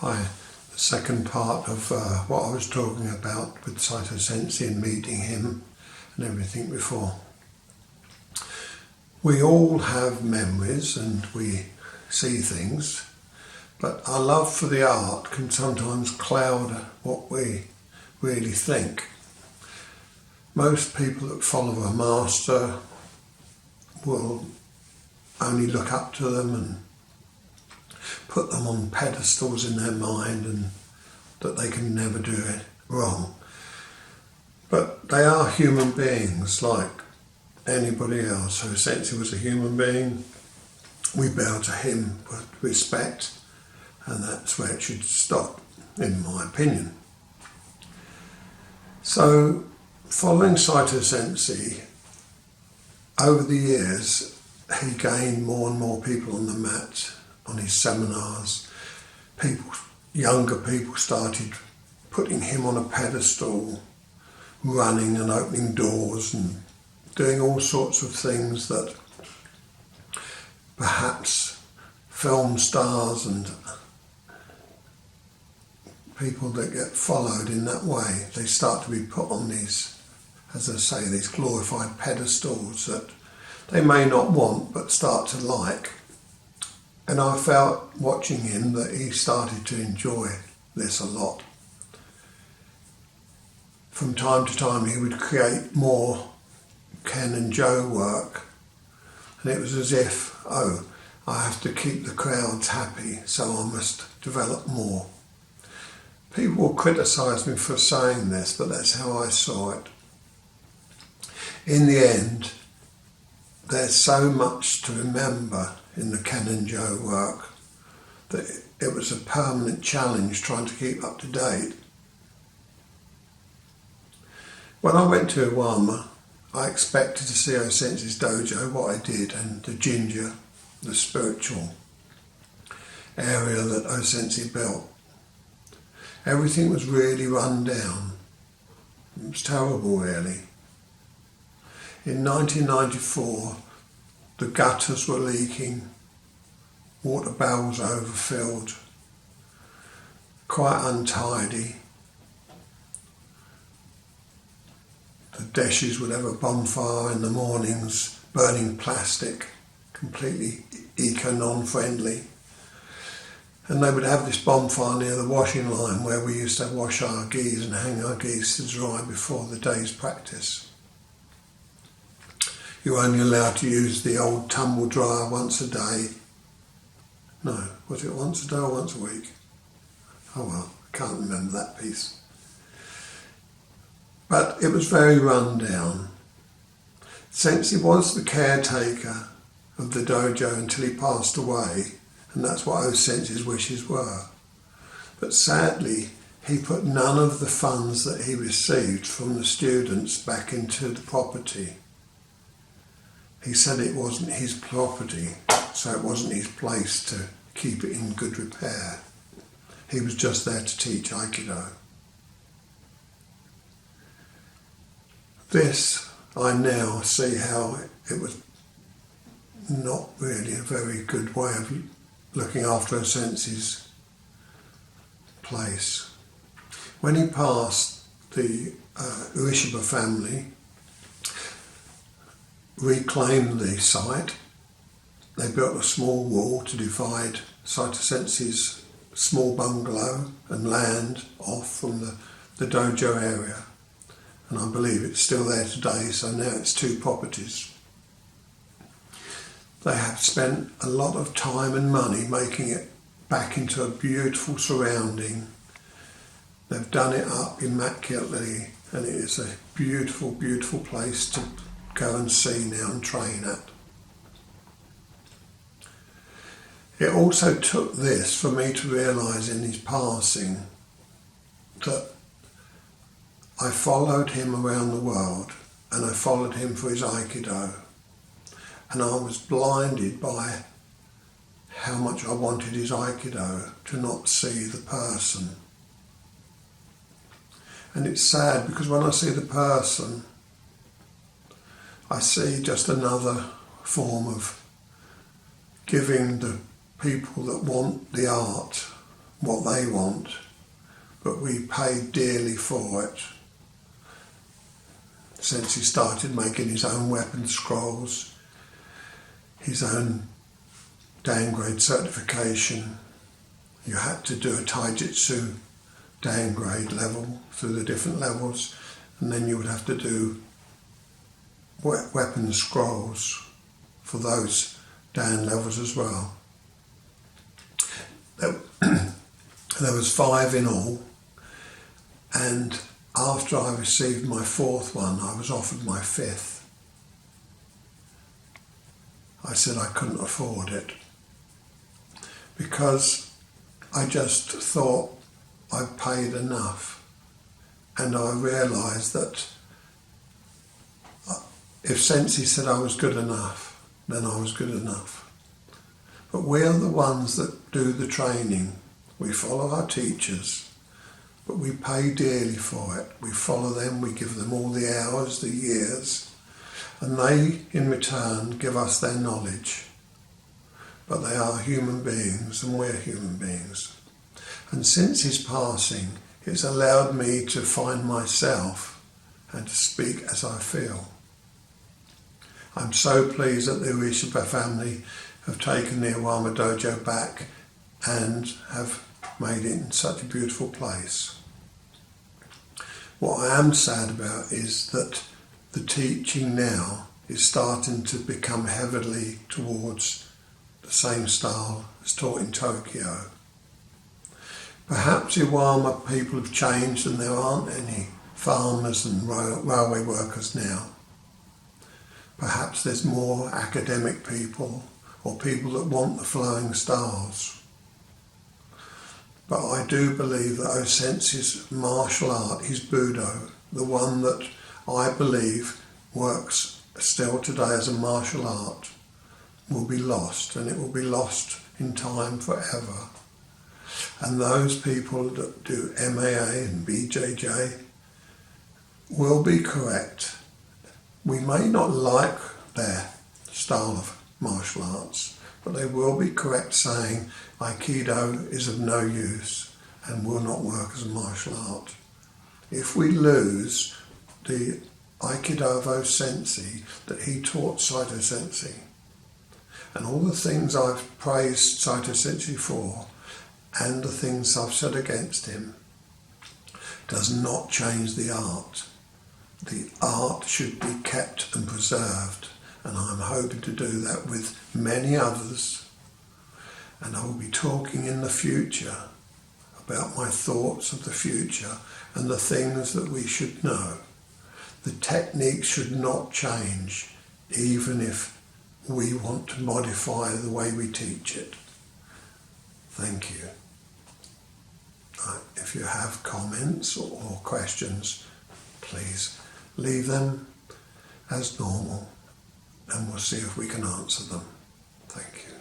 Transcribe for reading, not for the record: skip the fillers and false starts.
Hi, the second part of what I was talking about with Saito Sensei and meeting him and everything before. We all have memories and we see things, but our love for the art can sometimes cloud what we really think. Most people that follow a master will only look up to them and put them on pedestals in their mind and that they can never do it wrong. But they are human beings like anybody else. So Sensei was a human being. We bow to him with respect, and that's where it should stop, in my opinion. So, following Saito Sensei, over the years, he gained more and more people on the mat, on his seminars. Younger people started putting him on a pedestal, running and opening doors and doing all sorts of things that perhaps film stars and people that get followed in that way, they start to be put on these, as I say, these glorified pedestals that they may not want but start to like. And I felt watching him that he started to enjoy this a lot. From time to time he would create more Ken and Joe work, and it was as if, I have to keep the crowds happy, so I must develop more. People will criticise me for saying this, but that's how I saw it. In the end, there's so much to remember in the Ken and Joe work that it was a permanent challenge trying to keep up to date. When I went to Iwama, I expected to see O-Sensei's dojo, what I did, and the Jinja, the spiritual area that O-Sensei built. Everything was really run down. It was terrible, really. In 1994, the gutters were leaking, water barrels overfilled, quite untidy. The dishes would have a bonfire in the mornings, burning plastic, completely eco-non-friendly. And they would have this bonfire near the washing line where we used to wash our gis and hang our gis to dry before the day's practice. You were only allowed to use the old tumble dryer once a day. No, was it once a day or once a week? Oh well, I can't remember that piece. But it was very run down. Sensei was the caretaker of the dojo until he passed away, and that's what O-Sensei's wishes were. But sadly, he put none of the funds that he received from the students back into the property. He said it wasn't his property, so it wasn't his place to keep it in good repair. He was just there to teach Aikido. This, I now see how it was not really a very good way of looking after O-Sensei's place. When he passed, the Ueshiba family reclaimed the site. They built a small wall to divide Saito Sensei's small bungalow and land off from the dojo area. And I believe it's still there today, so now it's two properties. They have spent a lot of time and money making it back into a beautiful surrounding. They've done it up immaculately, and it is a beautiful, beautiful place to go and see now and train at. It also took this for me to realise in his passing that I followed him around the world, and I followed him for his Aikido, and I was blinded by how much I wanted his Aikido to not see the person. And it's sad because when I see the person, I see just another form of giving the people that want the art what they want, but we pay dearly for it. Since he started making his own weapon scrolls, his own downgrade certification, you had to do a taijutsu downgrade level through the different levels, and then you would have to do weapon scrolls for those down levels as well. There was 5 in all, and after I received my 4th one, I was offered my 5th. I said I couldn't afford it because I just thought I'd paid enough, and I realised that if Sensei said I was good enough, then I was good enough. But we are the ones that do the training. We follow our teachers, but we pay dearly for it. We follow them, we give them all the hours, the years, and they in return give us their knowledge. But they are human beings and we're human beings. And since his passing, it's allowed me to find myself and to speak as I feel. I'm so pleased that the Ueshiba family have taken the Iwama Dojo back and have made it in such a beautiful place. What I am sad about is that the teaching now is starting to become heavily towards the same style as taught in Tokyo. Perhaps Iwama people have changed and there aren't any farmers and railway workers now. Perhaps there's more academic people or people that want the flowing styles. But I do believe that Osensei's martial art, his Budo, the one that I believe works still today as a martial art, will be lost, and it will be lost in time forever. And those people that do MAA and BJJ will be correct. We may not like their style of martial arts, but they will be correct saying Aikido is of no use and will not work as a martial art. If we lose the Aikido of Osensei that he taught Saito Sensei, and all the things I've praised Saito Sensei for, and the things I've said against him, does not change the art. The art should be kept and preserved, and I'm hoping to do that with many others. And I will be talking in the future about my thoughts of the future and the things that we should know. The technique should not change, even if we want to modify the way we teach it. Thank you. If you have comments or questions, please leave them as normal, and we'll see if we can answer them. Thank you.